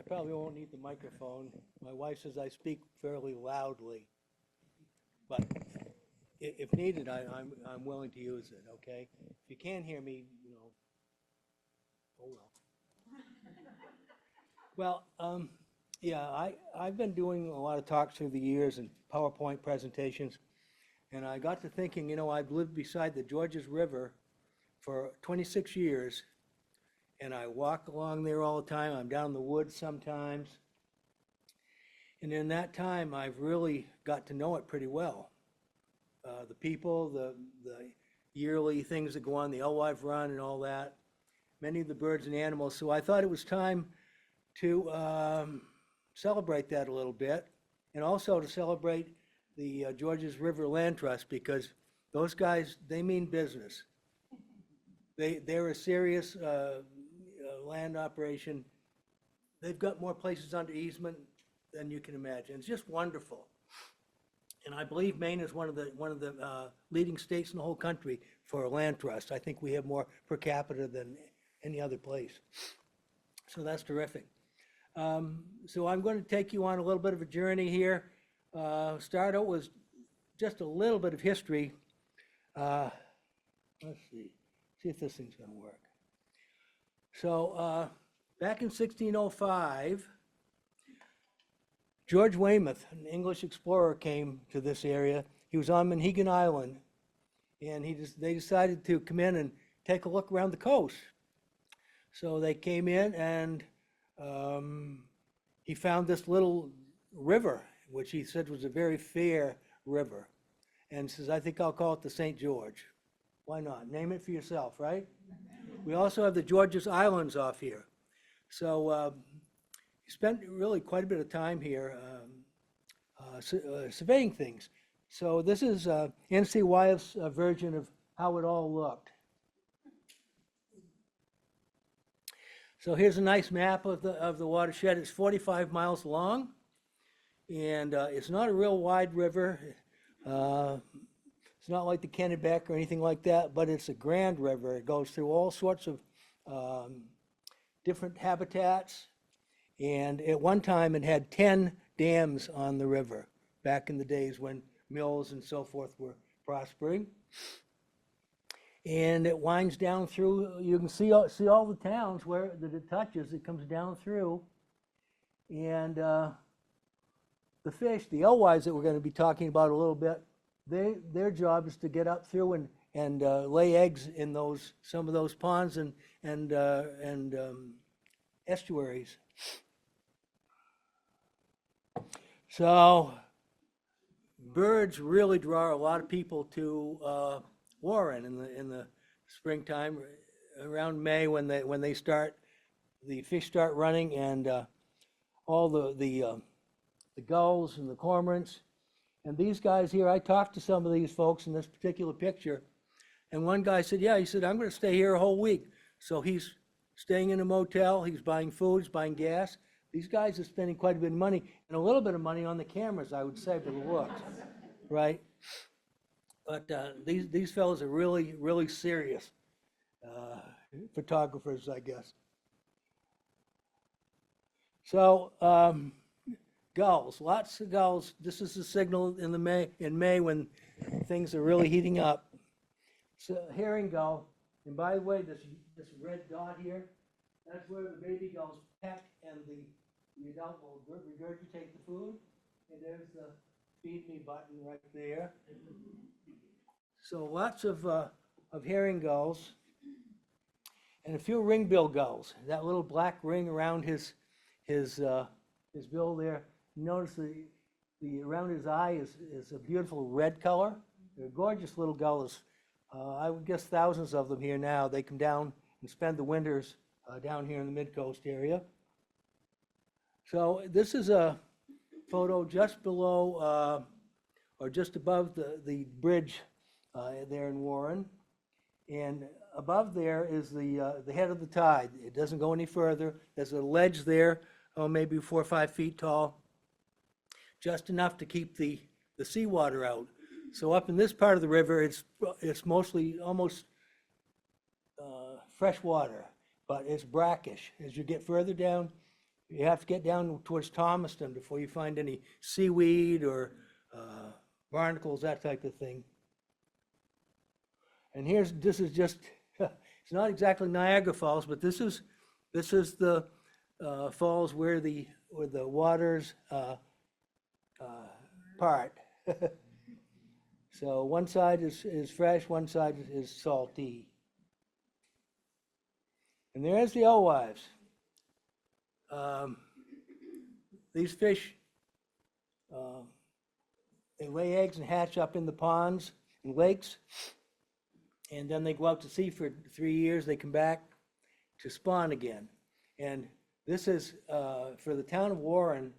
probably won't need the microphone. My wife says I speak fairly loudly. But if needed, I'm willing to use it, okay? If you can't hear me, oh well. Well, yeah, I've been doing a lot of talks through the years and PowerPoint presentations, and I got to thinking, I've lived beside the Georges River for 26 years, and I walk along there all the time. I'm down in the woods sometimes. And in that time, I've really got to know it pretty well. The people, the yearly things that go on, the alewife run and all that, many of the birds and animals. So I thought it was time to celebrate that a little bit, and also to celebrate the Georges River Land Trust, because those guys, they mean business. They're a serious land operation. They've got more places under easement than you can imagine. It's just wonderful. And I believe Maine is one of the leading states in the whole country for a land trust. I think we have more per capita than any other place. So that's terrific. So I'm going to take you on a little bit of a journey here. Start out with just a little bit of history. Let's see if this thing's going to work. So back in 1605, George Weymouth, an English explorer, came to this area. He was on Mohegan Island, and they decided to come in and take a look around the coast. So they came in, and he found this little river, which he said was a very fair river, and says, I think I'll call it the St. George. Why not? Name it for yourself, right? We also have the Georges Islands off here. So he spent really quite a bit of time here surveying things. So this is N.C. Wyeth's version of how it all looked. So here's a nice map of the watershed. It's 45 miles long, and it's not a real wide river. It's not like the Kennebec or anything like that, but it's a grand river. It goes through all sorts of different habitats, and at one time it had 10 dams on the river back in the days when mills and so forth were prospering. And it winds down through. You can see all the towns where that it touches. It comes down through, and the fish, the alewives that we're going to be talking about a little bit, their job is to get up through and lay eggs in some of those ponds and estuaries. So birds really draw a lot of people to Warren in the springtime, around May when the fish start running, and all the gulls and the cormorants. And these guys here, I talked to some of these folks in this particular picture, and one guy said, yeah, he said, I'm going to stay here a whole week. So he's staying in a motel, he's buying food, he's buying gas. These guys are spending quite a bit of money, and a little bit of money on the cameras, I would say, for the looks, right? But these fellows are really, really serious photographers, I guess. So gulls, lots of gulls. This is the signal in May when things are really heating up. So herring gull, and by the way, this red dot here, that's where the baby gulls peck, and the adult will regurgitate the food. And there's the feed me button right there. So lots of herring gulls, and a few ringbill gulls. That little black ring around his bill there. Notice the around his eye is a beautiful red color. They're gorgeous little gulls. I would guess thousands of them here now. They come down and spend the winters down here in the Midcoast area. So this is a photo just below or just above the bridge there in Warren, and above there is the head of the tide. It doesn't go any further. There's a ledge there, maybe 4 or 5 feet tall, just enough to keep the seawater out. So up in this part of the river, it's mostly almost fresh water, but it's brackish. As you get further down, You have to get down towards Thomaston before you find any seaweed or barnacles, that type of thing. And this is just, it's not exactly Niagara Falls, but this is the falls where the waters part. So one side is fresh, one side is salty. And there's the alewives. These fish, they lay eggs and hatch up in the ponds and lakes, and then they go out to sea for 3 years. They come back to spawn again. And this is, for the town of Warren,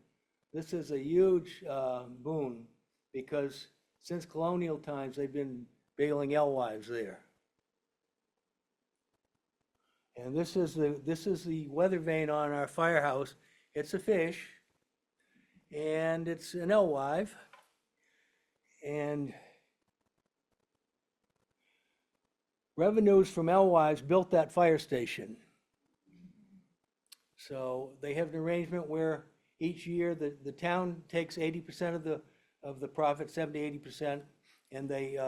this is a huge boon, because since colonial times, they've been bailing alewives there. And this is the weather vane on our firehouse. It's a fish, and it's an alewife, and revenues from alewives built that fire station. So they have an arrangement where each year the town takes 80% of the profit, 70-80%, and they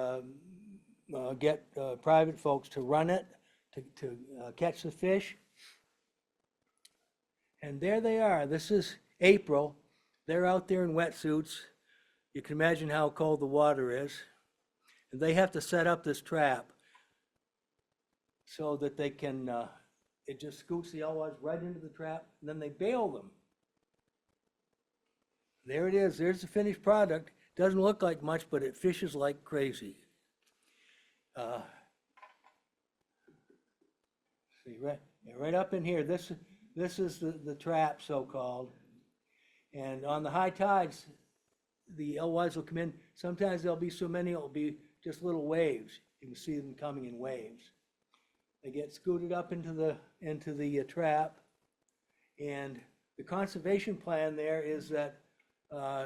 get private folks to run it, to catch the fish. And there they are. This is April. They're out there in wetsuits. You can imagine how cold the water is. And they have to set up this trap so that they can, it just scoots the alewives right into the trap, and then they bail them. There it is. There's the finished product. Doesn't look like much, but it fishes like crazy. See, right up in here. This is the trap, so-called. And on the high tides, the alewives will come in. Sometimes there'll be so many, it'll be just little waves. You can see them coming in waves. They get scooted up into the trap, and the conservation plan there is that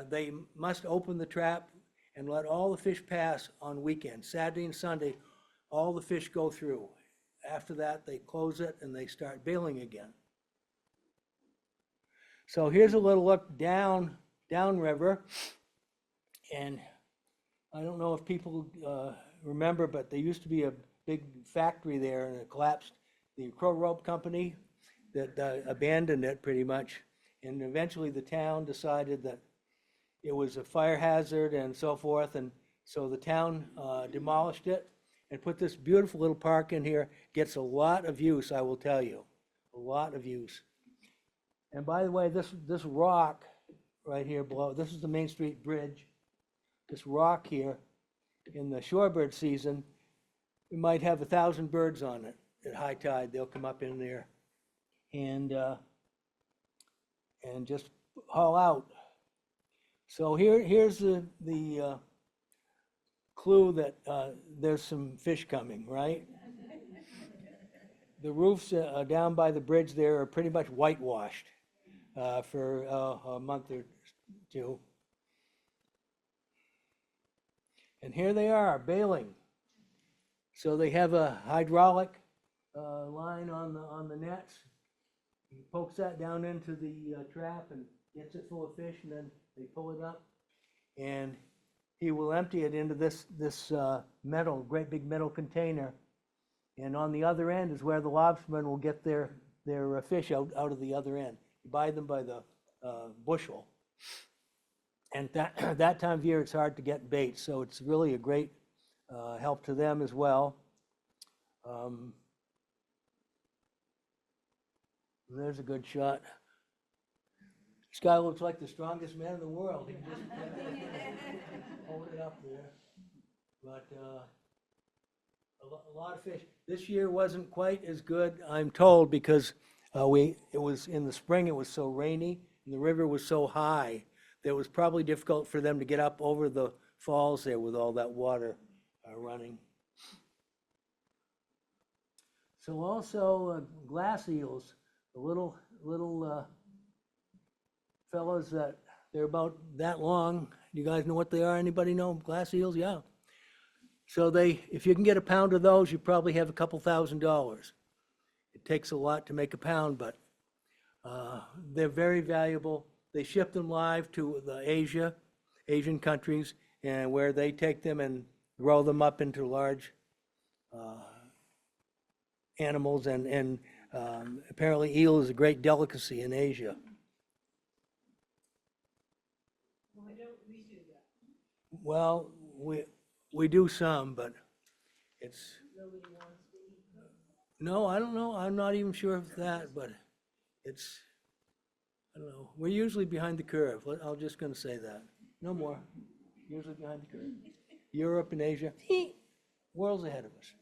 they must open the trap and let all the fish pass on weekends. Saturday and Sunday, all the fish go through. After that, they close it and they start bailing again. So here's a little look downriver, and I don't know if people remember, but there used to be a big factory there, and it collapsed. The Crow Rope Company that abandoned it pretty much, and eventually the town decided that it was a fire hazard and so forth, and so the town demolished it and put this beautiful little park in here. Gets a lot of use, I will tell you, a lot of use. And by the way, this rock right here below, this is the Main Street Bridge. This rock here, in the shorebird season, we might have 1,000 birds on it at high tide. They'll come up in there and just haul out. So here's the clue that there's some fish coming, right? The roofs down by the bridge there are pretty much whitewashed for a month or two. And here they are, bailing. So they have a hydraulic line on the nets. He pokes that down into the trap and gets it full of fish, and then they pull it up, and he will empty it into this metal, great big metal container. And on the other end is where the lobstermen will get their fish out of the other end. You buy them by the bushel. And that time of year, it's hard to get bait, so it's really a great help to them as well. There's a good shot. This guy looks like the strongest man in the world. He can just hold it up there. But a lot of fish. This year wasn't quite as good, I'm told, because it was in the spring. It was so rainy, and the river was so high that it was probably difficult for them to get up over the falls there with all that water running. So also glass eels, the little fellows that they're about that long. You guys know what they are? Anybody know glass eels? Yeah. So if you can get a pound of those, you probably have a couple $1,000. It takes a lot to make a pound, but They're very valuable. They ship them live to the Asian countries, and where they take them and grow them up into large animals, and apparently eel is a great delicacy in Asia. Why don't we do that? Well, we do some, but it's, Nobody wants to eat them? no, I don't know. I'm not even sure of that, but it's, I don't know. We're usually behind the curve. I'm just gonna say that. No more. Usually behind the curve. Europe and Asia, worlds ahead of us.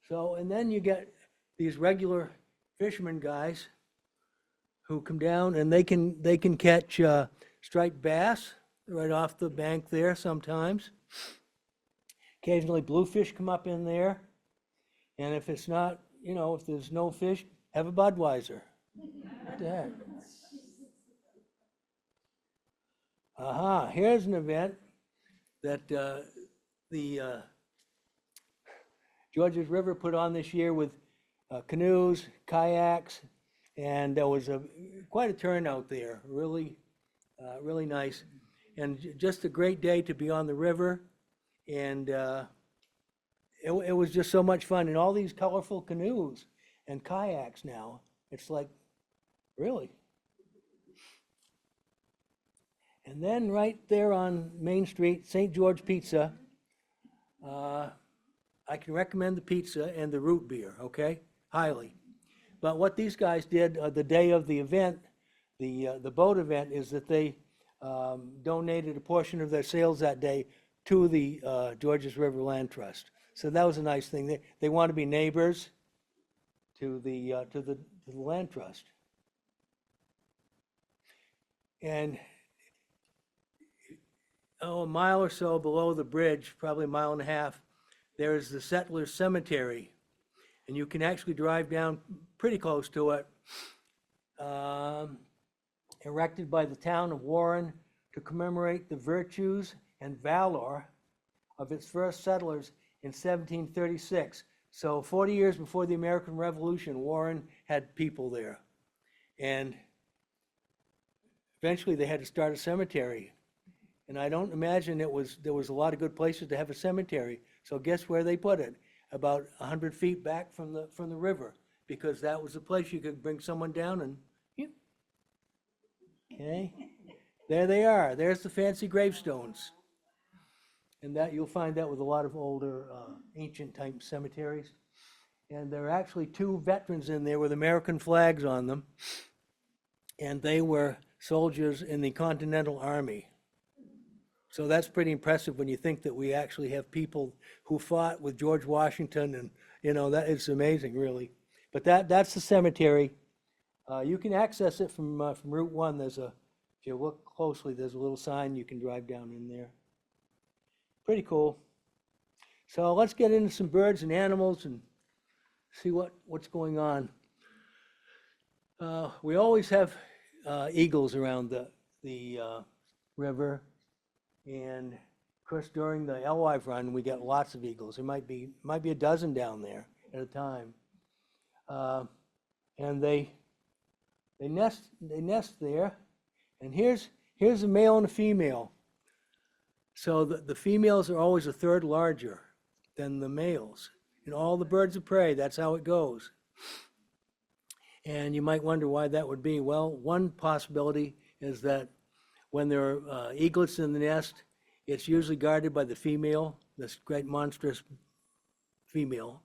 So, and then you get these regular fishermen guys who come down and they can catch striped bass right off the bank there sometimes. Occasionally bluefish come up in there. And if it's not, if there's no fish, have a Budweiser. What the heck? Aha, here's an event that the Georges River put on this year with canoes, kayaks, and there was quite a turnout there. Really, really nice, and just a great day to be on the river. And it was just so much fun, and all these colorful canoes and kayaks now. It's like, really. And then right there on Main Street, St. George Pizza, I can recommend the pizza and the root beer, okay? Highly. But what these guys did the day of the event, the boat event, is that they donated a portion of their sales that day to the Georges River Land Trust. So that was a nice thing. They want to be neighbors to the Land Trust. And a mile or so below the bridge, probably a mile and a half, there's the Settlers Cemetery. And you can actually drive down pretty close to it. Erected by the town of Warren to commemorate the virtues and valor of its first settlers in 1736. So 40 years before the American Revolution, Warren had people there. And eventually they had to start a cemetery. And I don't imagine there was a lot of good places to have a cemetery. So guess where they put it? About 100 feet back from the river, because that was the place you could bring someone down and, okay, there they are. There's the fancy gravestones. And that you'll find that with a lot of older ancient type cemeteries. And there are actually two veterans in there with American flags on them. And they were soldiers in the Continental Army. So that's pretty impressive when you think that we actually have people who fought with George Washington, and that is amazing, really. But that's the cemetery. You can access it from Route 1. If you look closely, there's a little sign you can drive down in there. Pretty cool. So let's get into some birds and animals and see what's going on. We always have eagles around the river. And of course, during the alewife run, we get lots of eagles. There might be a dozen down there at a time, and they nest there. And here's a male and a female. So the females are always a third larger than the males. In all the birds of prey, that's how it goes. And you might wonder why that would be. Well, one possibility is that when there are eaglets in the nest, it's usually guarded by the female, this great monstrous female.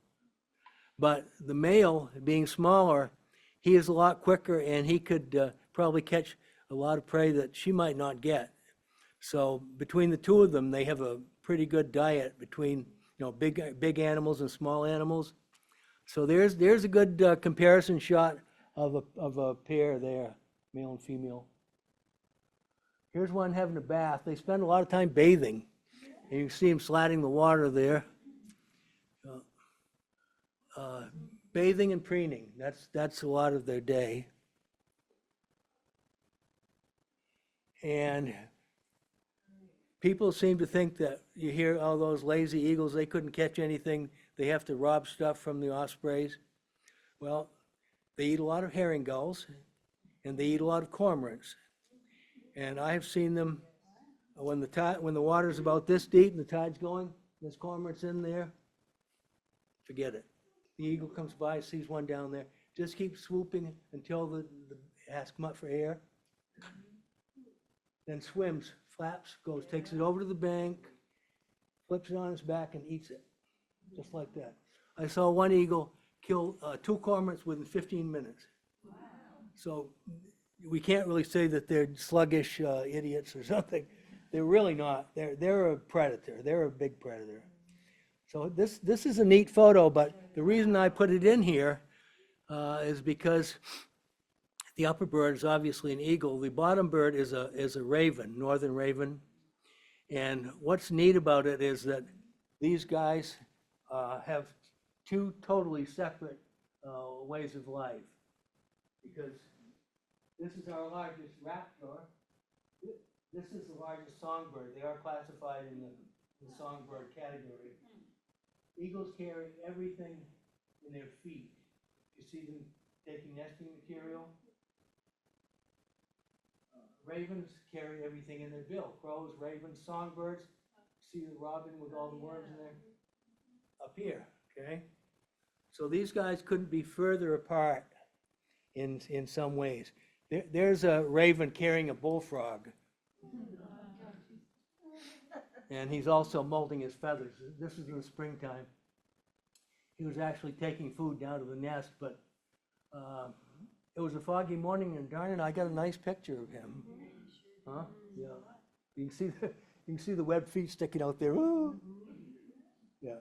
But the male, being smaller, he is a lot quicker, and he could probably catch a lot of prey that she might not get. So between the two of them, they have a pretty good diet between big animals and small animals. So there's a good comparison shot of a pair there, male and female. Here's one having a bath. They spend a lot of time bathing. And you can see them slatting the water there. Bathing and preening, that's a lot of their day. And people seem to think that you hear all those lazy eagles, they couldn't catch anything. They have to rob stuff from the ospreys. Well, they eat a lot of herring gulls, and they eat a lot of cormorants. And I have seen them when the water's about this deep and the tide's going, there's cormorants in there, forget it. The eagle comes by, sees one down there, just keeps swooping until it has to come up for air. Then swims, flaps, goes, takes it over to the bank, flips it on its back and eats it, just like that. I saw one eagle kill 2 cormorants within 15 minutes. Wow. So we can't really say that they're sluggish idiots or something. They're really not. They're a predator. They're a big predator. So this is a neat photo, but the reason I put it in here is because the upper bird is obviously an eagle. The bottom bird is a raven, northern raven. And what's neat about it is that these guys have 2 totally separate ways of life. Because this is our largest raptor. This is the largest songbird. They are classified in the songbird category. Eagles carry everything in their feet. You see them taking nesting material. Ravens carry everything in their bill. Crows, ravens, songbirds. See the robin with all the worms in there? Up here, okay? So these guys couldn't be further apart in some ways. There's a raven carrying a bullfrog. And he's also molting his feathers. This is in the springtime. He was actually taking food down to the nest, but it was a foggy morning, and darn it, I got a nice picture of him. Huh? Yeah. You can see the webbed feet sticking out there. Ooh. Yeah.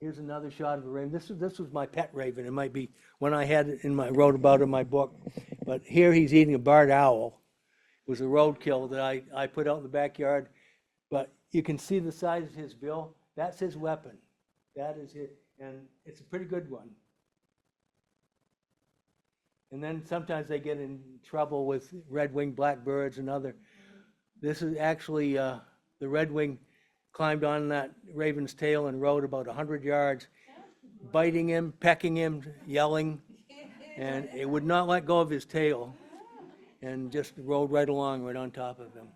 Here's another shot of a raven. This was my pet raven. It might be one I had wrote about in my book. But here he's eating a barred owl. It was a roadkill that I put out in the backyard. But you can see the size of his bill. That's his weapon. That is it. And it's a pretty good one. And then sometimes they get in trouble with red-winged blackbirds and other. This is actually the red-winged climbed on that raven's tail and rode about 100 yards, biting him, pecking him, yelling, and it would not let go of his tail and just rode right along right on top of him.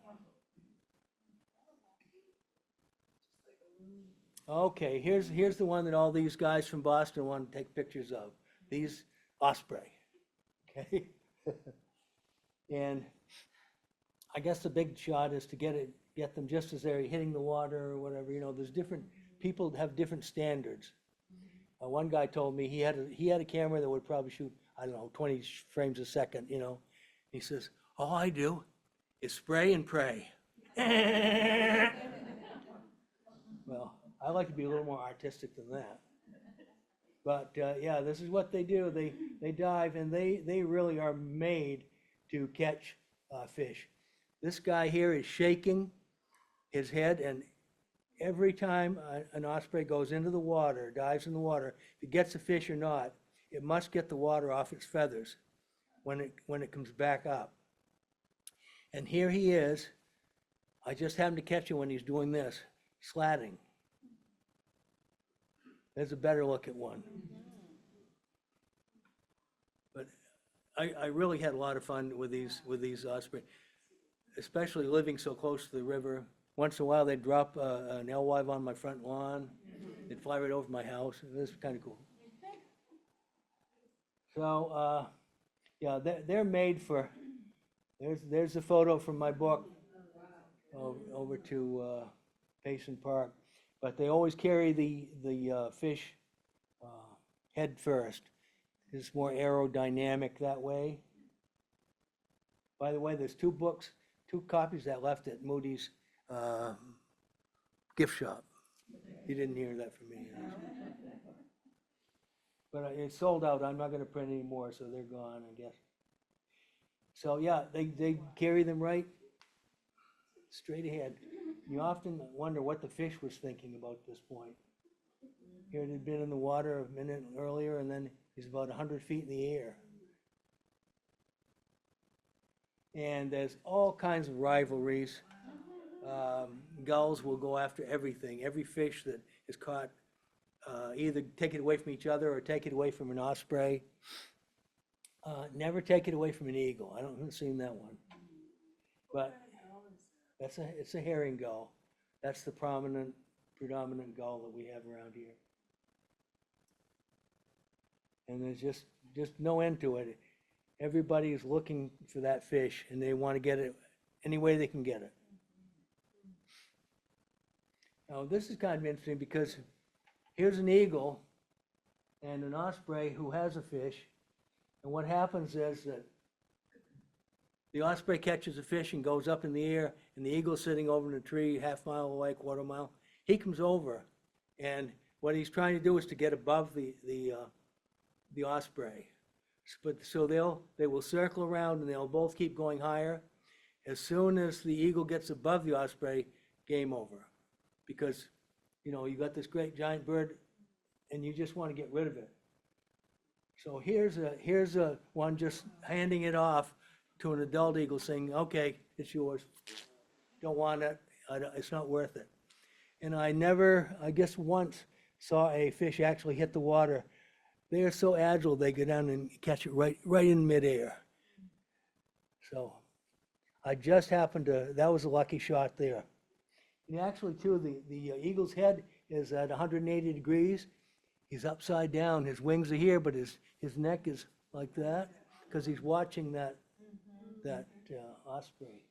Okay, here's the one that all these guys from Boston want to take pictures of. These osprey. Okay. And I guess the big shot is to get them just as they're hitting the water or whatever. You know, there's different people have different standards. One guy told me he had a camera that would probably shoot, I don't know, 20 frames a second. You know, he says, all I do is spray and pray. Well, I like to be a little more artistic than that. But yeah, this is what they do. They dive, and they really are made to catch fish. This guy here is shaking his head, and every time an osprey goes into the water, dives in the water, if it gets a fish or not, it must get the water off its feathers when it comes back up. And here he is. I just happened to catch him when he's doing this, slatting. There's a better look at one. But I really had a lot of fun with these osprey, especially living so close to the river. Once in a while, they'd drop an alewife on my front lawn. They'd fly right over my house. It was kind of cool. So, yeah, they're made for. There's a photo from my book over to Payson Park. But they always carry the fish head first. It's more aerodynamic that way. By the way, there's 2 copies that left at Moody's gift shop. You didn't hear that from me. But it's sold out. I'm not going to print any more, so they're gone, I guess. So yeah, they carry them right straight ahead. You often wonder what the fish was thinking about this point. Here it had been in the water a minute earlier, and then he's about 100 feet in the air. And there's all kinds of rivalries. Gulls will go after everything. Every fish that is caught either take it away from each other or take it away from an osprey. Never take it away from an eagle. I haven't seen that one. But it's a herring gull. That's the predominant gull that we have around here. And there's just no end to it. Everybody is looking for that fish, and they want to get it any way they can get it. Now, this is kind of interesting because here's an eagle and an osprey who has a fish, and what happens is that the osprey catches a fish and goes up in the air, and the eagle's sitting over in a tree, half mile away, quarter mile. He comes over, and what he's trying to do is to get above the osprey. So they will circle around, and they'll both keep going higher. As soon as the eagle gets above the osprey, game over, because you got this great giant bird, and you just want to get rid of it. So here's a one just handing it off to an adult eagle, saying, "Okay, it's yours. Don't want it. It's not worth it." And I guess once saw a fish actually hit the water. They are so agile, they go down and catch it right in midair. So I just happened to, that was a lucky shot there. And actually, too, the eagle's head is at 180 degrees. He's upside down. His wings are here, but his neck is like that because he's watching that osprey.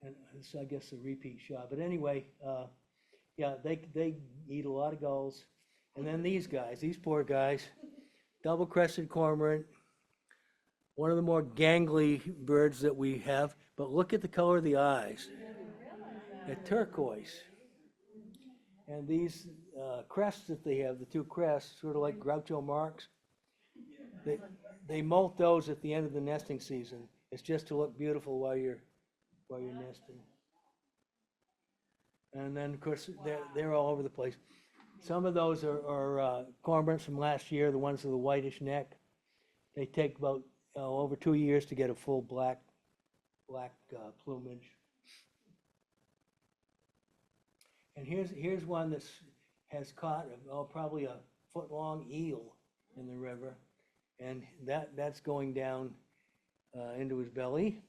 And it's, I guess, a repeat shot. But anyway, yeah, they eat a lot of gulls. And then these poor guys, double-crested cormorant, one of the more gangly birds that we have. But look at the color of the eyes. They're turquoise. And these crests that they have, the two crests, sort of like Groucho Marx, they molt those at the end of the nesting season. It's just to look beautiful while you're nesting. And then, of course, they're all over the place. Some of those are cormorants from last year, the ones with the whitish neck. They take about over 2 years to get a full black plumage. And here's one that has caught probably a foot-long eel in the river, and that's going down into his belly.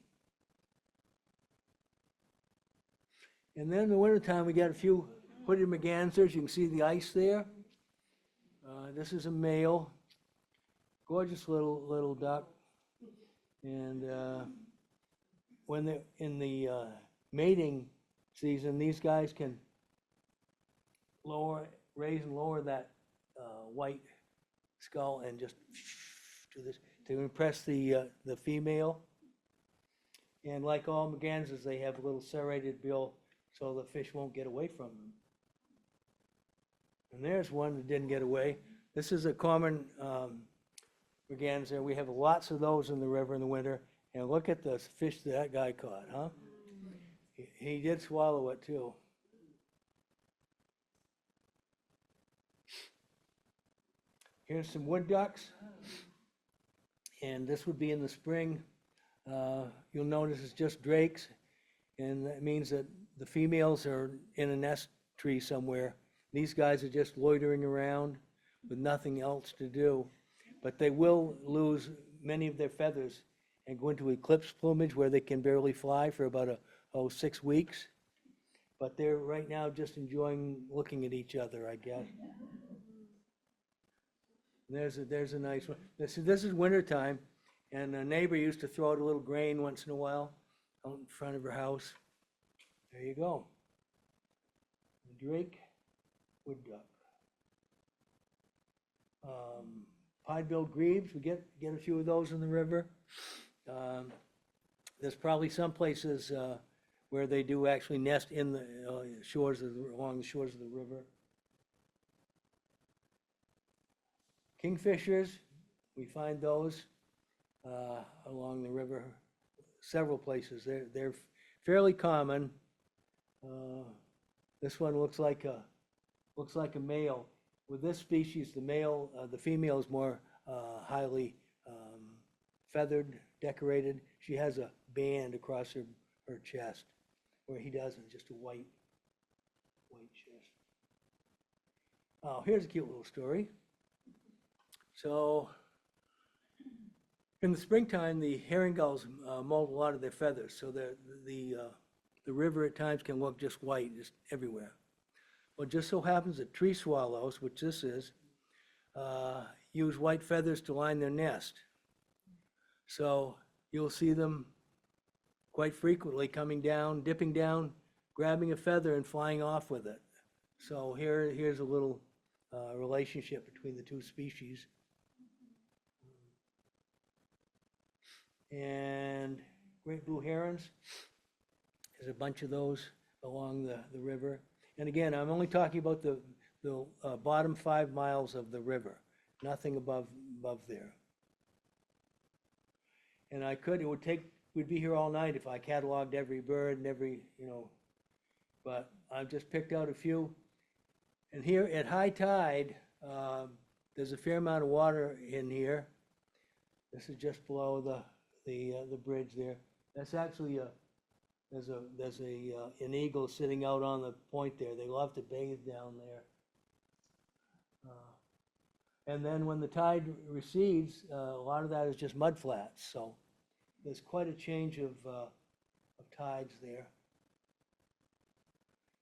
And then in the wintertime, we got a few hooded mergansers. You can see the ice there. This is a male, gorgeous little duck. And when they're in the mating season, these guys can raise and lower that white skull and just do this to impress the female. And like all mergansers, they have a little serrated bill so the fish won't get away from them. And there's one that didn't get away. This is a common merganser. We have lots of those in the river in the winter. And look at the fish that guy caught, huh? He did swallow it too. Here's some wood ducks. And this would be in the spring. You'll notice it's just drakes. And that means that the females are in a nest tree somewhere. These guys are just loitering around with nothing else to do. But they will lose many of their feathers and go into eclipse plumage where they can barely fly for about 6 weeks. But they're right now just enjoying looking at each other, I guess. There's a nice one. This is wintertime, and a neighbor used to throw out a little grain once in a while out in front of her house. There you go. The drake wood duck. Pine-billed grebes, we get a few of those in the river. There's probably some places where they do actually nest in the along the shores of the river. Kingfishers, we find those along the river, several places. They're fairly common. This one looks like a male. With this species, the female is more highly feathered, decorated. She has a band across her chest, where he doesn't, just a white chest. Oh, here's a cute little story. So, in the springtime, the herring gulls molt a lot of their feathers, so the river at times can look just white, just everywhere. Well, it just so happens that tree swallows, which this is, use white feathers to line their nest. So you'll see them quite frequently coming down, dipping down, grabbing a feather and flying off with it. So here's a little relationship between the two species. And great blue herons, there's a bunch of those along the river. And again, I'm only talking about the bottom 5 miles of the river, nothing above there. And we'd be here all night if I cataloged every bird and every, but I've just picked out a few. And here at high tide, there's a fair amount of water in here. This is just below the bridge there. That's actually there's an eagle sitting out on the point there. They love to bathe down there. And then when the tide recedes, a lot of that is just mud flats. So there's quite a change of tides there.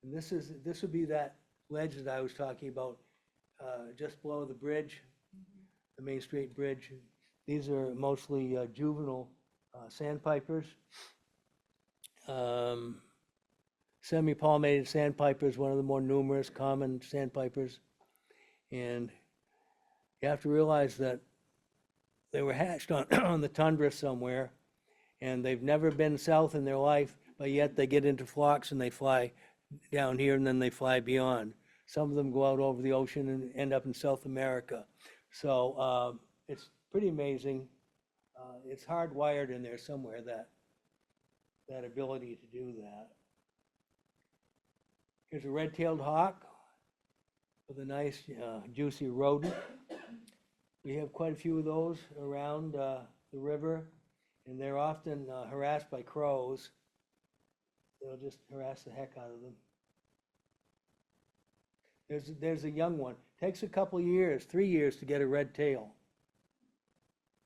And this would be that ledge that I was talking about, just below the bridge, the Main Street Bridge. These are mostly juvenile sandpipers. Semi-palmated sandpipers, one of the more numerous common sandpipers. And you have to realize that they were hatched on the tundra somewhere, and they've never been south in their life, but yet they get into flocks and they fly down here and then they fly beyond. Some of them go out over the ocean and end up in South America. So it's pretty amazing. It's hardwired in there somewhere, that ability to do that. Here's a red-tailed hawk with a nice juicy rodent. We have quite a few of those around the river, and they're often harassed by crows. They'll just harass the heck out of them. There's a young one. Takes a couple years, 3 years to get a red tail.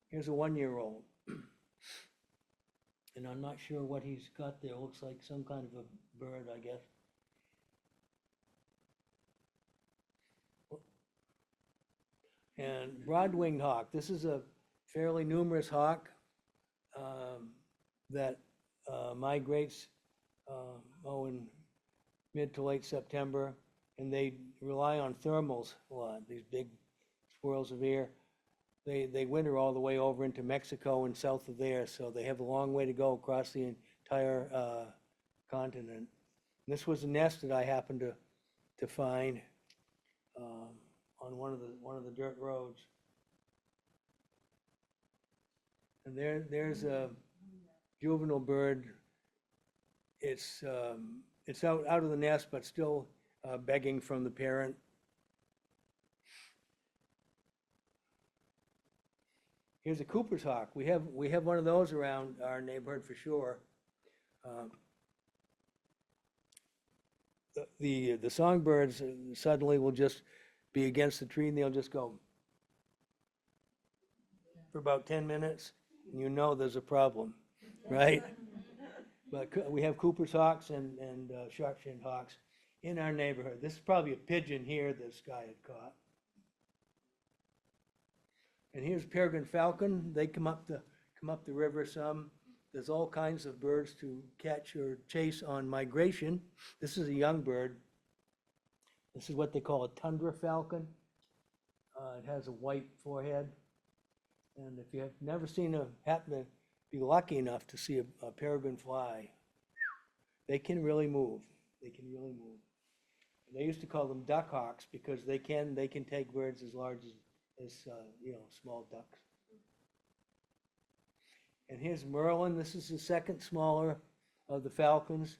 Here's a 1-year-old. And I'm not sure what he's got there. Looks like some kind of a bird, I guess. And broad-winged hawk. This is a fairly numerous hawk that migrates in mid to late September, and they rely on thermals a lot, these big swirls of air. They winter all the way over into Mexico and south of there, so they have a long way to go across the entire continent. And this was a nest that I happened to find on one of the dirt roads. And there's a juvenile bird. It's out of the nest, but still begging from the parent. Here's a Cooper's hawk. We have one of those around our neighborhood for sure. The songbirds suddenly will just be against the tree and they'll just go for about 10 minutes, and you know there's a problem, right? But we have Cooper's hawks and sharp-shinned hawks in our neighborhood. This is probably a pigeon here this guy had caught. And here's peregrine falcon. They come up the river some. There's all kinds of birds to catch or chase on migration. This is a young bird. This is what they call a tundra falcon. It has a white forehead. And if you have never happen to be lucky enough to see a peregrine fly, they can really move. They can really move. They used to call them duck hawks because they can take birds as large as small ducks. And here's merlin. This is the second smaller of the falcons.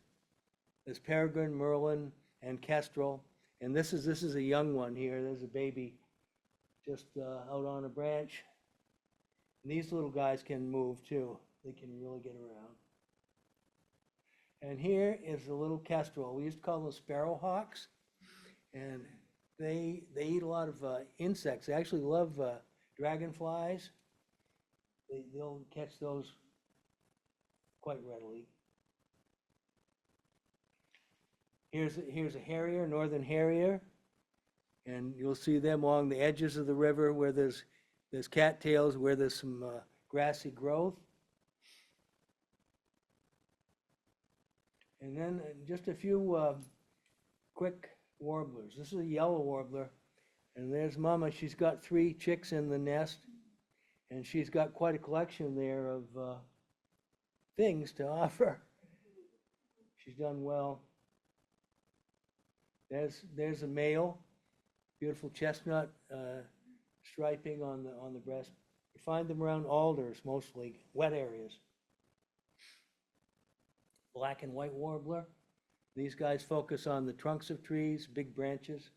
There's peregrine, merlin, and kestrel. And this is a young one here. There's a baby just out on a branch. And these little guys can move too. They can really get around. And here is a little kestrel. We used to call them sparrowhawks. And they eat a lot of insects. They actually love dragonflies. They'll catch those quite readily. Here's a harrier, northern harrier, and you'll see them along the edges of the river where there's cattails, where there's some grassy growth. And then just a few quick warblers. This is a yellow warbler, and there's Mama. She's got 3 chicks in the nest, and she's got quite a collection there of things to offer. She's done well. There's a male, beautiful chestnut striping on the breast. You find them around alders mostly, wet areas. Black and white warbler. These guys focus on the trunks of trees, big branches,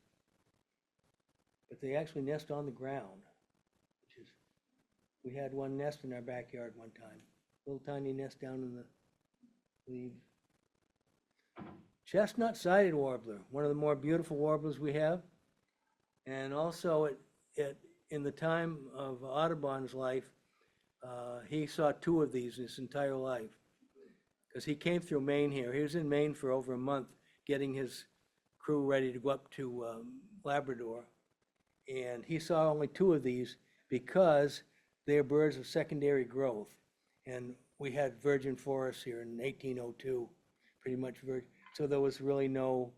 but they actually nest on the ground, which is, we had one nest in our backyard one time. Little tiny nest down in the leaves. Chestnut-sided warbler, one of the more beautiful warblers we have. And also in the time of Audubon's life, he saw 2 of these his entire life. Because he came through Maine here. He was in Maine for over a month getting his crew ready to go up to Labrador. And he saw only 2 of these because they're birds of secondary growth. And we had virgin forests here in 1802, pretty much virgin. So there was really no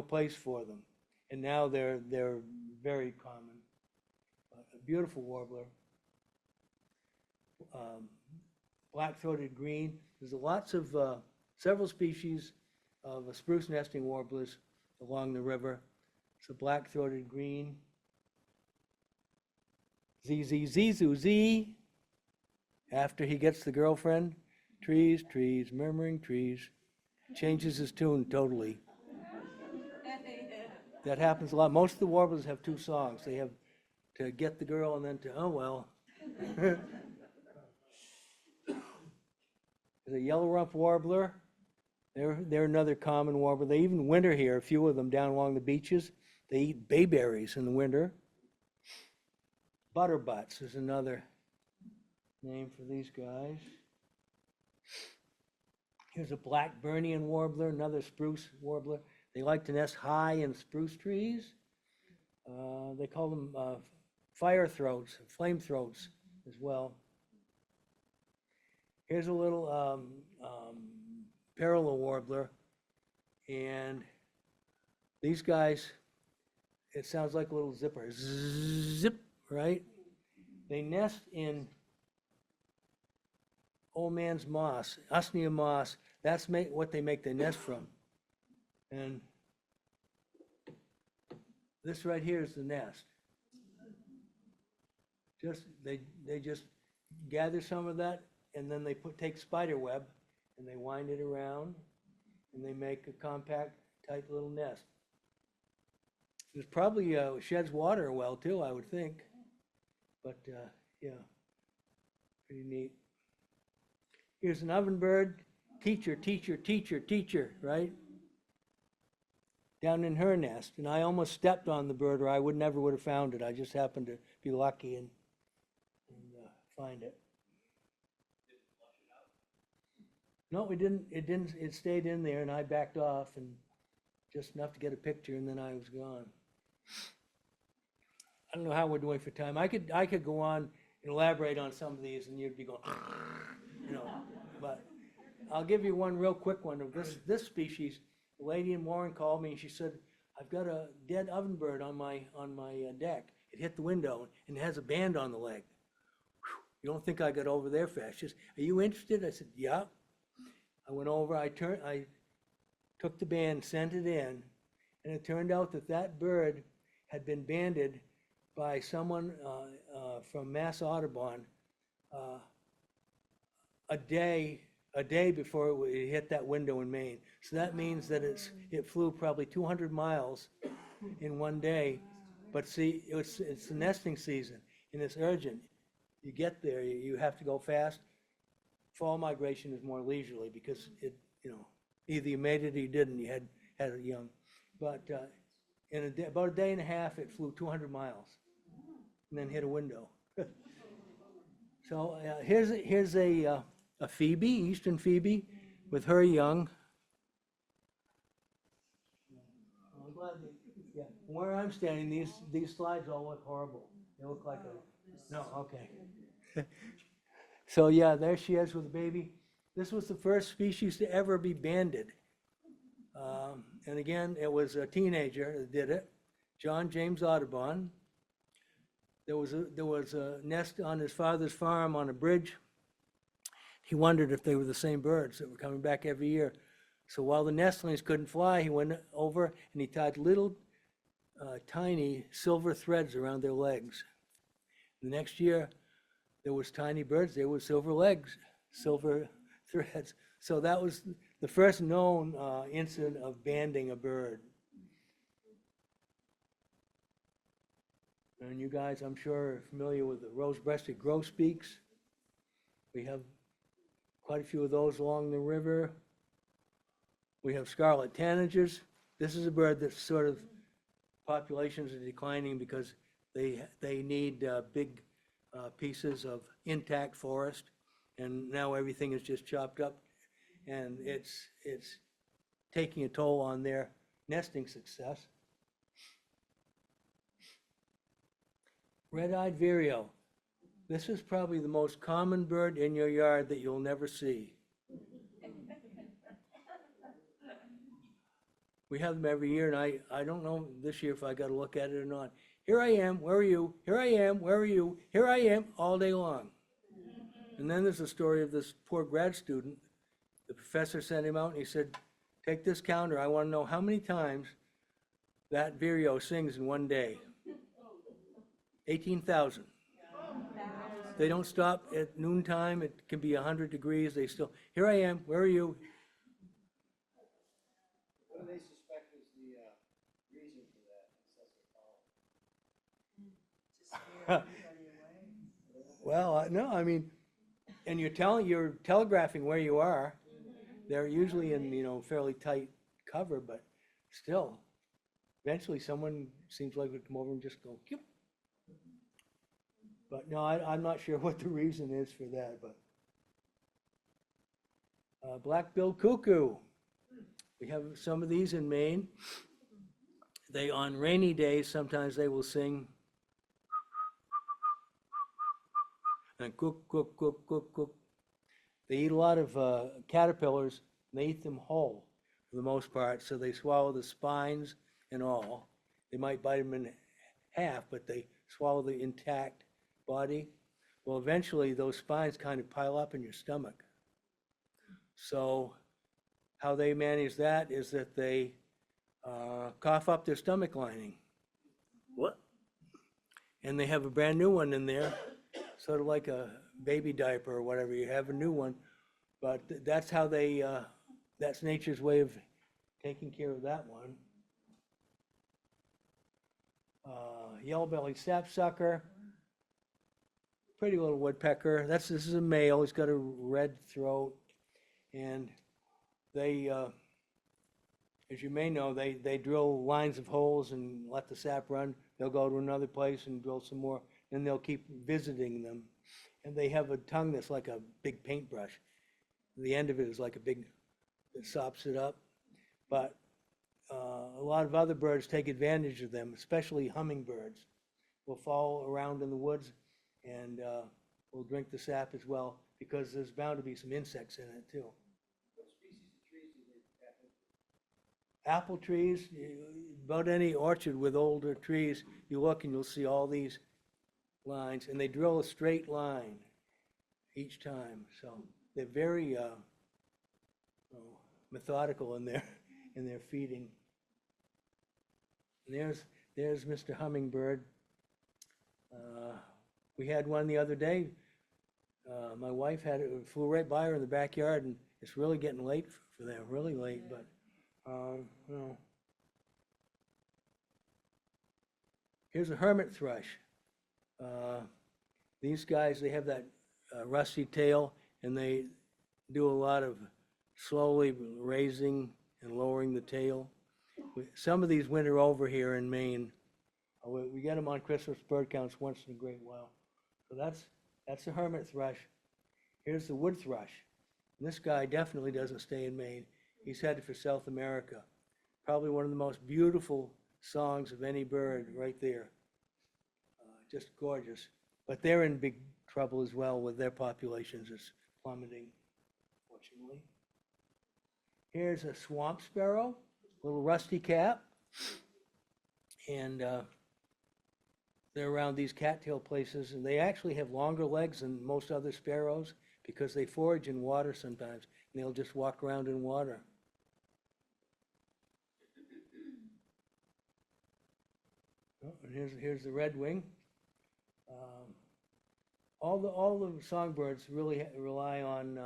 place for them. And now they're very common. A beautiful warbler. Black-throated green. There's lots of, several species of spruce nesting warblers along the river. It's a black-throated green. Z. After he gets the girlfriend, trees, trees, murmuring trees. Changes his tune totally. That happens a lot. Most of the warblers have 2 songs. They have to get the girl and then to, oh well. There's a yellow rump warbler. They're another common warbler. They even winter here, a few of them down along the beaches. They eat bayberries in the winter. Butterbutts is another name for these guys. Here's a black Burnian warbler, another spruce warbler. They like to nest high in spruce trees. They call them fire throats, flame throats as well. Here's a little parallel warbler, and these guys, it sounds like a little zipper. Zip, right? They nest in old man's moss, usnea moss. That's what they make their nest from. And this right here is the nest. They just gather some of that, and then they take spider web and they wind it around and they make a compact, tight little nest. There's probably sheds water well too, I would think. But yeah, pretty neat. Here's an ovenbird, teacher, right? Down in her nest, and I almost stepped on the bird, or I never would have found it. I just happened to be lucky and find it. No, we didn't. It didn't. It stayed in there, and I backed off, and just enough to get a picture, and then I was gone. I don't know how we're doing for time. I could go on and elaborate on some of these, and you'd be going, you know. But I'll give you one real quick one of this species. A lady in Warren called me, and she said, "I've got a dead ovenbird on my deck. It hit the window, and it has a band on the leg. Whew, you don't think I got over there fast?" She says, "Are you interested?" I said, "Yeah." I went over, I took the band, sent it in, and it turned out that bird had been banded by someone from Mass Audubon a day before it hit that window in Maine. So that means that it flew probably 200 miles in one day. But see, it's the nesting season, and it's urgent. You get there, you have to go fast. Fall migration is more leisurely because either you made it or you didn't. You had it young. But In about a day and a half, it flew 200 miles and then hit a window. So here's a phoebe, eastern phoebe, with her young. I'm glad yeah. Where I'm standing, these slides all look horrible. They look like a, no, okay. So yeah, there she is with the baby. This was the first species to ever be banded. And again, it was a teenager that did it, John James Audubon. There was a nest on his father's farm on a bridge. He wondered if they were the same birds that were coming back every year. So while the nestlings couldn't fly, he went over and he tied little tiny silver threads around their legs. The next year, there was tiny birds. There were silver legs, silver threads. So that was the first known incident of banding a bird. And you guys, I'm sure, are familiar with the rose-breasted grosbeaks. We have quite a few of those along the river. We have scarlet tanagers. This is a bird that's sort of, populations are declining because they need big pieces of intact forest, and now everything is just chopped up, and it's taking a toll on their nesting success. Red-eyed vireo. This is probably the most common bird in your yard that you'll never see. We have them every year, and I don't know this year if I got to look at it or not. Here I am, where are you? Here I am, where are you? Here I am, all day long. And then there's a story of this poor grad student. The professor sent him out and he said, take this counter, I want to know how many times that vireo sings in one day. 18,000. They don't stop at noontime. It can be 100 degrees. They still, here I am, where are you? What do they suspect is the reason for that excessive pollen? Well, no, I mean, and you're telegraphing where you are. They're usually in, fairly tight cover, but still, eventually someone seems like would come over and just go, Kip. But no, I'm not sure what the reason is for that, but. Black-billed cuckoo. We have some of these in Maine. They, on rainy days, sometimes they will sing and cook, cook, cook, cook, cook. They eat a lot of caterpillars, and they eat them whole for the most part, so they swallow the spines and all. They might bite them in half, but they swallow the intact body. Well, eventually those spines kind of pile up in your stomach. So how they manage that is that they cough up their stomach lining. What? And they have a brand new one in there, sort of like a baby diaper or whatever. You have a new one, but that's how they, that's nature's way of taking care of that one. Yellow-bellied sapsucker, pretty little woodpecker. This is a male. He's got a red throat, and they, as you may know, they drill lines of holes and let the sap run. They'll go to another place and drill some more, and they'll keep visiting them. And they have a tongue that's like a big paintbrush. The end of it is like a big, it sops it up. But a lot of other birds take advantage of them, especially hummingbirds. Will follow around in the woods and will drink the sap as well, because there's bound to be some insects in it too. What species of trees do they tap into? Apple trees, about any orchard with older trees, you look and you'll see all these lines, and they drill a straight line each time. So they're very methodical in their feeding. And there's Mr. Hummingbird. We had one the other day. My wife had it, flew right by her in the backyard, and it's really getting late for them, really late, but Here's a hermit thrush. These guys, they have that rusty tail, and they do a lot of slowly raising and lowering the tail. Some of these winter over here in Maine. We get them on Christmas bird counts once in a great while. So that's the hermit thrush. Here's the wood thrush. And this guy definitely doesn't stay in Maine. He's headed for South America. Probably one of the most beautiful songs of any bird right there. Just gorgeous. But they're in big trouble as well with their populations. It's plummeting, fortunately. Here's a swamp sparrow, little rusty cap. And they're around these cattail places, and they actually have longer legs than most other sparrows because they forage in water sometimes, and they'll just walk around in water. Oh, and here's the redwing. All the songbirds really rely on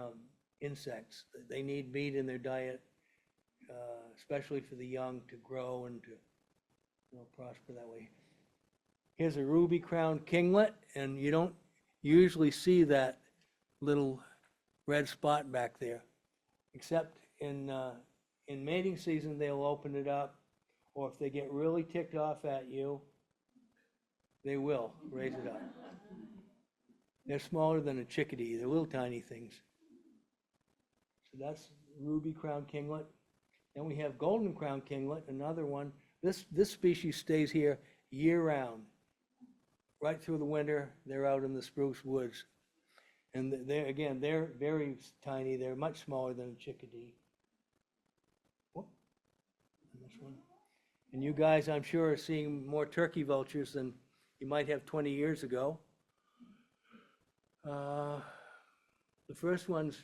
insects. They need meat in their diet, especially for the young to grow and to prosper that way. Here's a ruby-crowned kinglet, and you don't usually see that little red spot back there, except in mating season they'll open it up, or if they get really ticked off at you, they will raise it up. They're smaller than a chickadee. They're little tiny things. So that's ruby-crowned kinglet. Then we have golden-crowned kinglet, another one. This species stays here year-round. Right through the winter, they're out in the spruce woods. And they're very tiny. They're much smaller than a chickadee. Whoop. And this one. And you guys, I'm sure, are seeing more turkey vultures than you might have 20 years ago. The first ones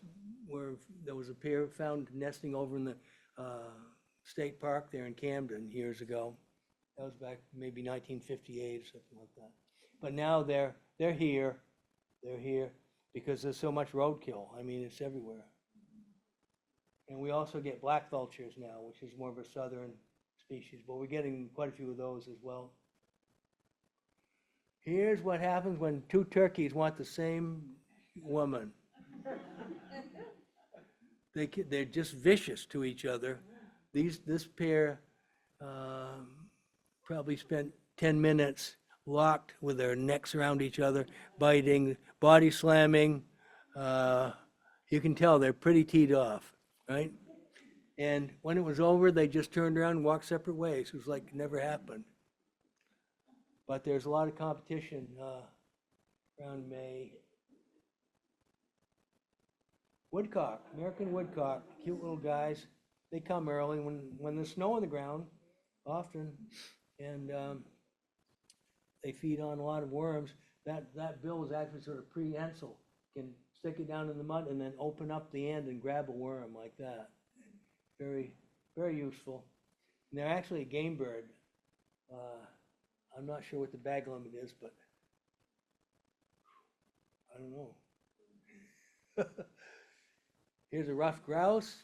there was a pair found nesting over in the state park there in Camden years ago. That was back maybe 1958 or something like that. But now they're here. They're here because there's so much roadkill. I mean, it's everywhere. And we also get black vultures now, which is more of a southern species, but we're getting quite a few of those as well. Here's what happens when two turkeys want the same woman. They're just vicious to each other. This pair probably spent 10 minutes locked with their necks around each other, biting, body slamming. You can tell they're pretty teed off, right? And when it was over, they just turned around and walked separate ways. It was like it never happened. But there's a lot of competition around May. Woodcock, American woodcock, cute little guys. They come early when there's snow on the ground, often, and they feed on a lot of worms. That bill is actually sort of prehensile. You can stick it down in the mud and then open up the end and grab a worm like that. Very, very useful. And they're actually a game bird. I'm not sure what the bag limit is, but I don't know. Here's a ruffed grouse,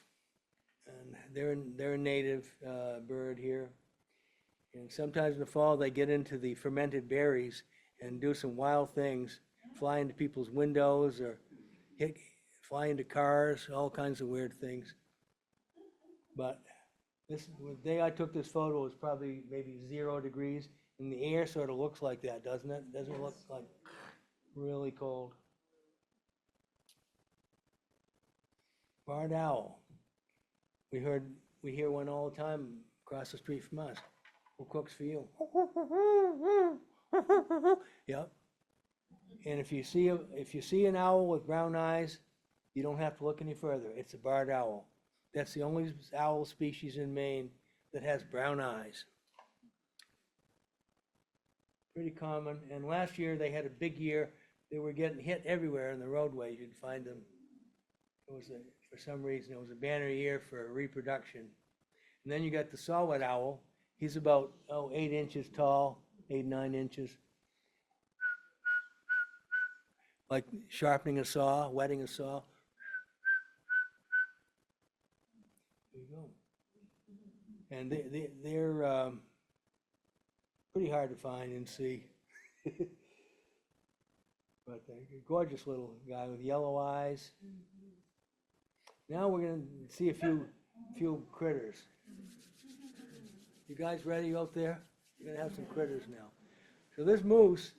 and they're a native bird here. And sometimes in the fall they get into the fermented berries and do some wild things, fly into people's windows or fly into cars, all kinds of weird things. But the day I took this photo was probably maybe 0 degrees, and the air sort of looks like that, doesn't it? Doesn't it look like really cold? Barred owl. We hear one all the time across the street from us. Who cooks for you? Yep. And if you see an owl with brown eyes, you don't have to look any further. It's a barred owl. That's the only owl species in Maine that has brown eyes. Pretty common. And last year they had a big year. They were getting hit everywhere in the roadways. You'd find them. For some reason, it was a banner year for reproduction. And then you got the saw-whet owl. He's about 8 inches tall, 8, 9 inches. Like sharpening a saw, whetting a saw. There you go. And they're pretty hard to find and see. But they're a gorgeous little guy with yellow eyes. Now we're going to see a few critters. You guys ready out there? We're gonna have some critters now. So this moose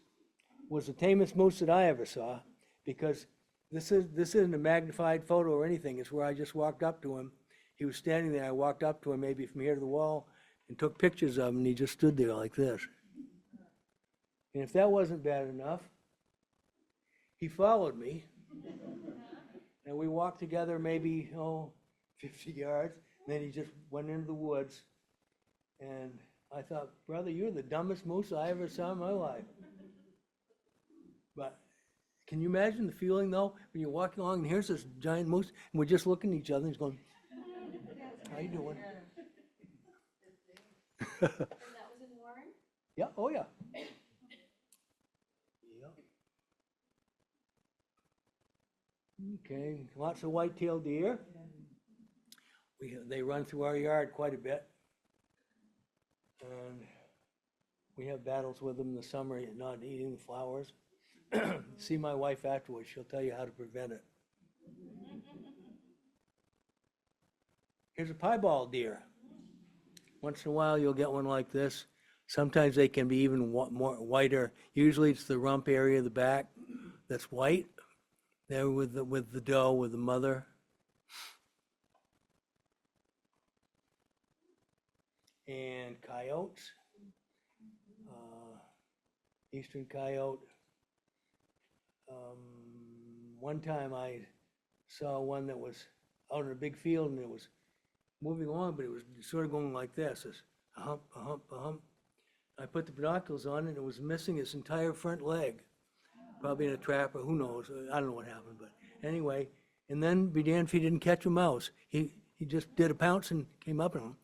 was the tamest moose that I ever saw, because this isn't a magnified photo or anything. It's where I just walked up to him. He was standing there. I walked up to him maybe from here to the wall and took pictures of him, and he just stood there like this. And if that wasn't bad enough, he followed me. And we walked together maybe, 50 yards. And then he just went into the woods. And I thought, brother, you're the dumbest moose I ever saw in my life. But can you imagine the feeling, though, when you're walking along and here's this giant moose, and we're just looking at each other and he's going, how you doing? And that was in Warren? Yeah, oh yeah. Okay, lots of white-tailed deer. They run through our yard quite a bit. And we have battles with them in the summer, not eating the flowers. See my wife afterwards, she'll tell you how to prevent it. Here's a piebald deer. Once in a while you'll get one like this. Sometimes they can be even more whiter. Usually it's the rump area of the back that's white. There with the doe, with the mother. And coyotes. Eastern coyote. One time I saw one that was out in a big field and it was moving along, but it was sort of going like this, a hump, a hump, a hump. I put the binoculars on and it was missing its entire front leg. Probably in a trap, or who knows, I don't know what happened, but anyway, and then be damned if he didn't catch a mouse. He just did a pounce and came up and,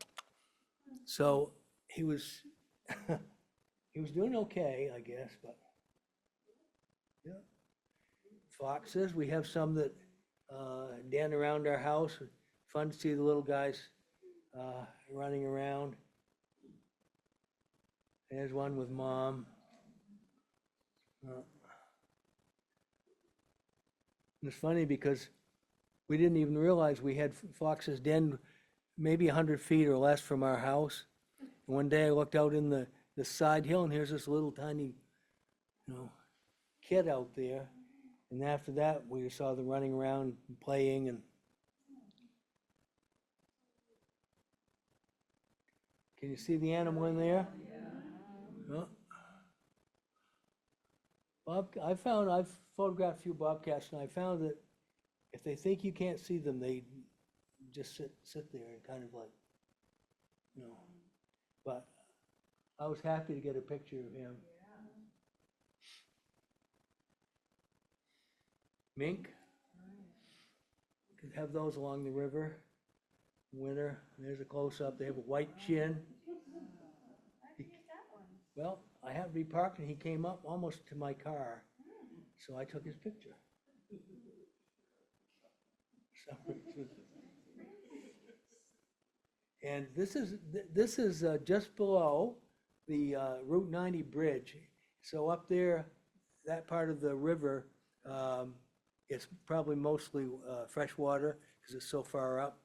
so he was, he was doing okay, I guess, but, yeah. Foxes, we have some that den around our house. Fun to see the little guys running around. There's one with mom. It's funny because we didn't even realize we had foxes den maybe 100 feet or less from our house. And one day I looked out in the side hill and here's this little tiny, kid out there. And after that, we saw them running around and playing. And can you see the animal in there? Yeah. I've photographed a few bobcats, and I found that if they think you can't see them, they just sit there and kind of like, But I was happy to get a picture of him. Mink. Could have those along the river. Winter. There's a close-up. They have a white chin. Well, I happened to be parked and he came up almost to my car, so I took his picture. And this is just below the Route 90 bridge. So up there, that part of the river, it's probably mostly fresh water because it's so far up.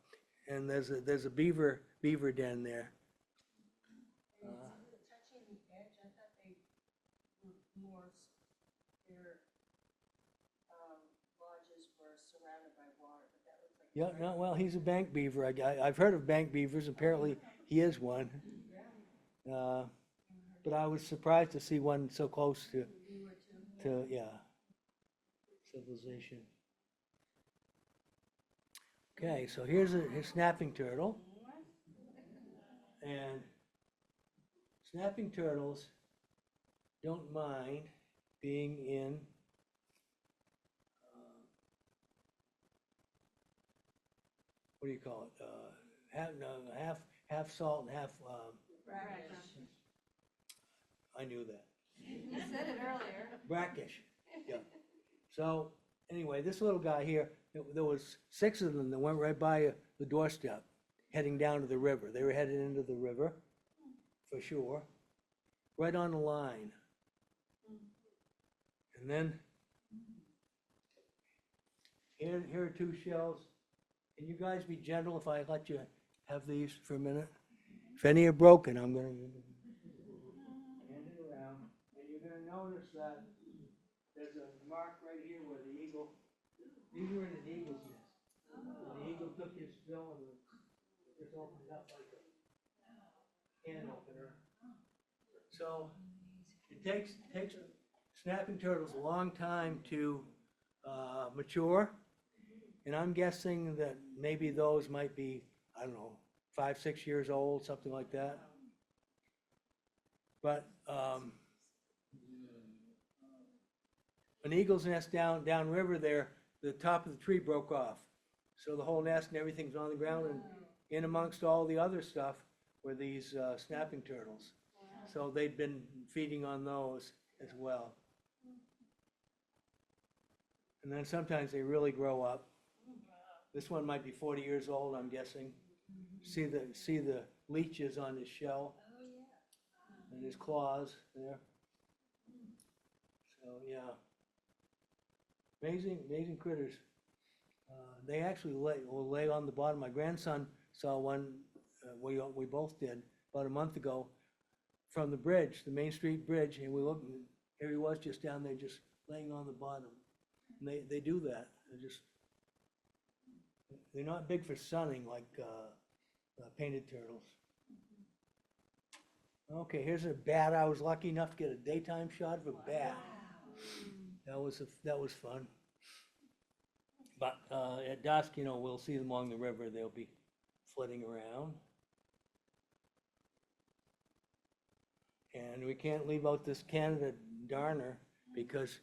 And there's a beaver den there. Touching the edge, I thought they were more, their lodges were surrounded by water, but that looks like. Yeah, no, well, he's a bank beaver. I've heard of bank beavers. Apparently, he is one. But I was surprised to see one so close to civilization. Okay, so here's a snapping turtle. And snapping turtles don't mind being in what do you call it? Half salt and half. I knew that. You said it earlier. Brackish. Yeah. So anyway, this little guy here, there was 6 of them that went right by the doorstep, heading down to the river. They were headed into the river, for sure, right on the line. And then here are 2 shells. Can you guys be gentle if I let you have these for a minute? If any are broken, I'm gonna hand it around, and you're gonna notice that there's a mark right here where the eagle, these were in an eagle's nest. And the eagle took his bill and just opened it up like a can opener. So it takes snapping turtles a long time to mature, and I'm guessing that maybe those might be, I don't know, 5, 6 years old, something like that. But an eagle's nest downriver there, the top of the tree broke off. So the whole nest and everything's on the ground, and in amongst all the other stuff were these snapping turtles. So they'd been feeding on those as well. And then sometimes they really grow up. This one might be 40 years old, I'm guessing. See the leeches on his shell and his claws there. So yeah, amazing critters. They actually will lay on the bottom. My grandson saw one. We both did about a month ago from the bridge, the Main Street bridge, and we looked. And here he was, just down there, just laying on the bottom. And they do that. They're not big for sunning like painted turtles. Okay, here's a bat. I was lucky enough to get a daytime shot of a bat. That was fun. But at dusk, we'll see them along the river. They'll be flitting around. And we can't leave out this Canada darner because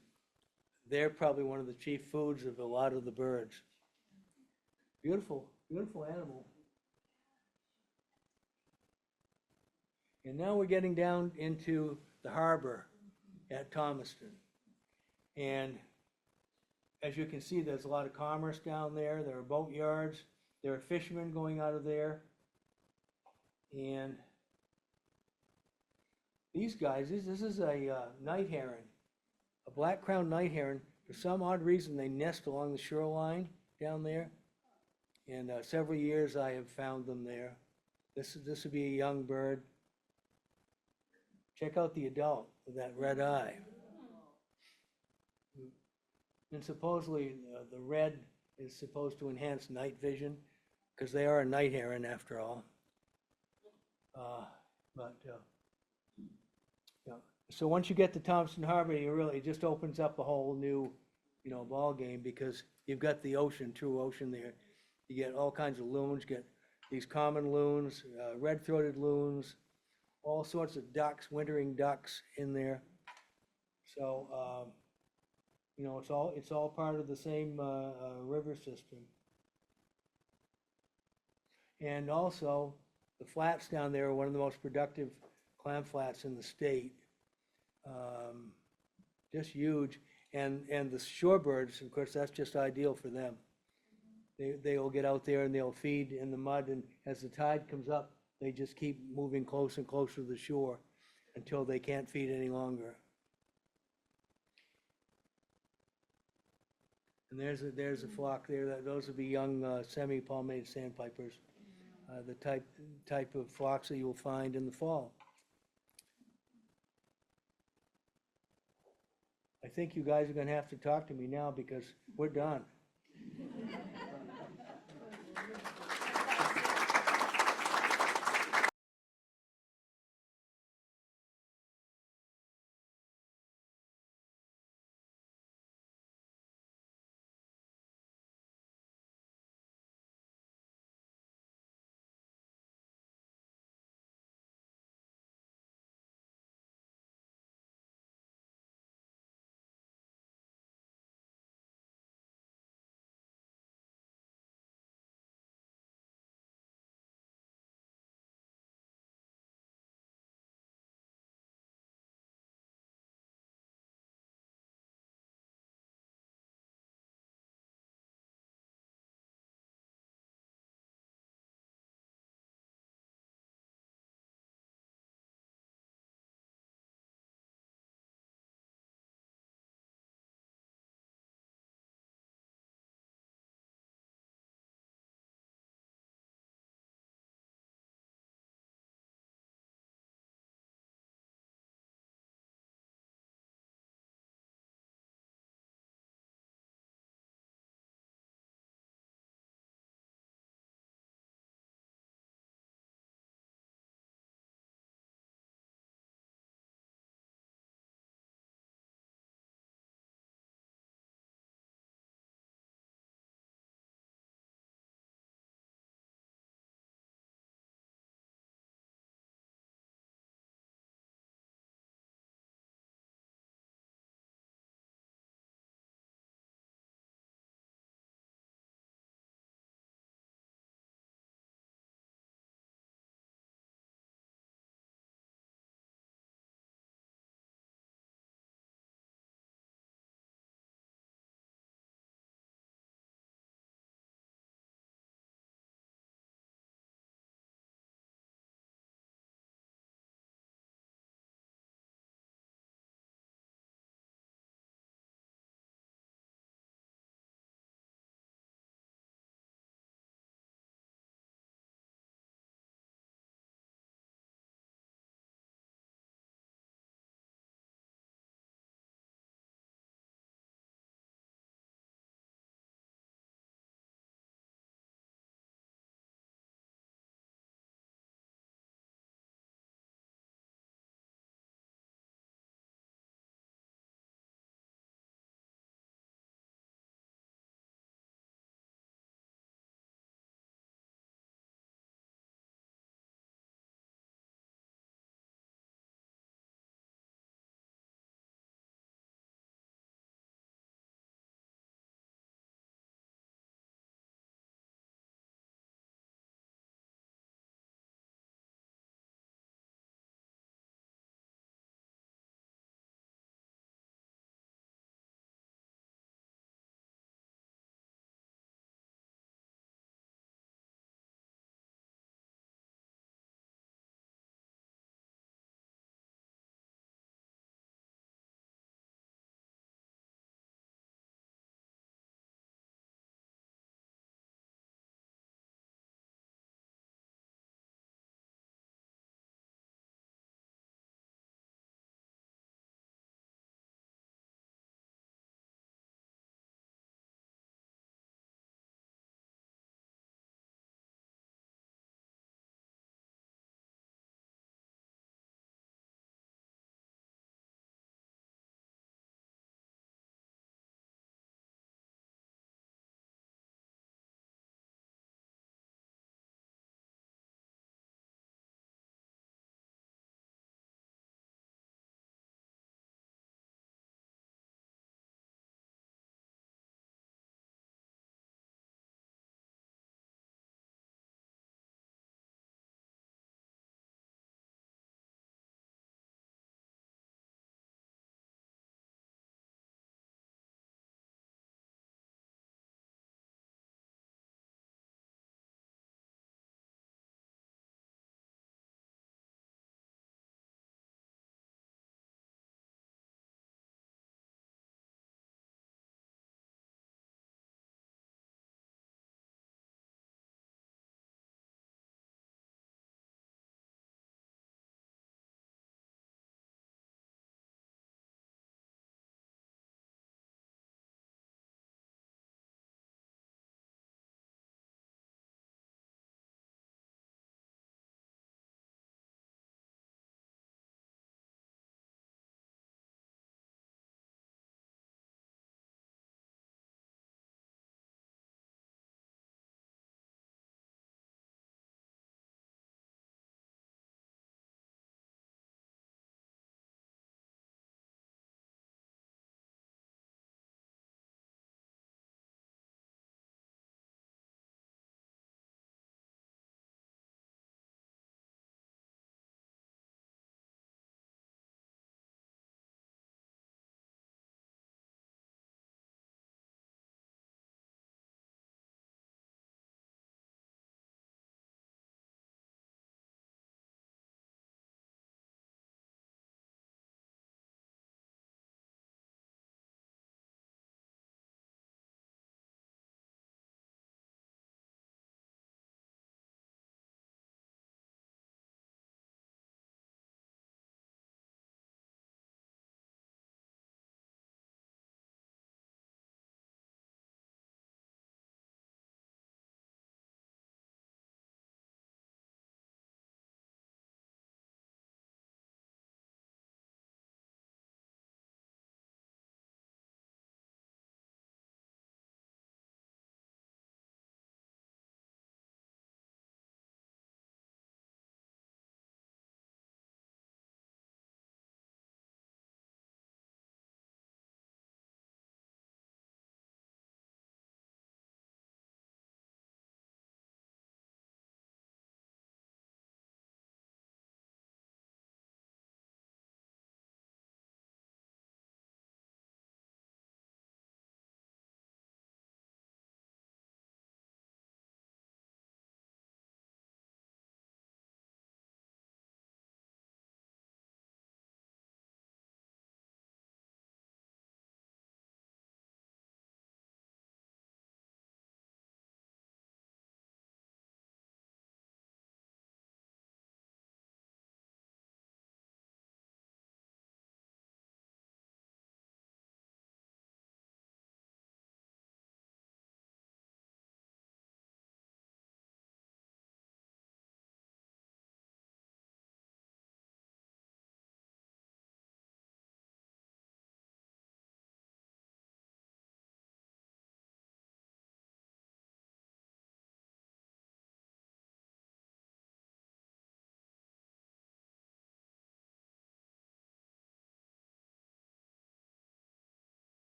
they're probably one of the chief foods of a lot of the birds. Beautiful animal. And now we're getting down into the harbor at Thomaston. And as you can see, there's a lot of commerce down there. There are boat yards. There are fishermen going out of there. And these guys, this is a night heron, a black-crowned night heron. For some odd reason, they nest along the shoreline down there. And several years I have found them there. This would be a young bird. Check out the adult with that red eye. And supposedly the red is supposed to enhance night vision because they are a night heron after all. So once you get to Thomaston Harbor, it just opens up a whole new, ball game because you've got the ocean, true ocean there. You get all kinds of loons, get these common loons, red-throated loons, all sorts of ducks, wintering ducks in there. So, it's all part of the same river system. And also, the flats down there are one of the most productive clam flats in the state. Just huge. And the shorebirds, of course, that's just ideal for them. They will get out there and they'll feed in the mud, and as the tide comes up, they just keep moving closer and closer to the shore until they can't feed any longer. And there's a flock there. Those would be young semi-palmated sandpipers, the type of flocks that you'll find in the fall. I think you guys are going to have to talk to me now because we're done.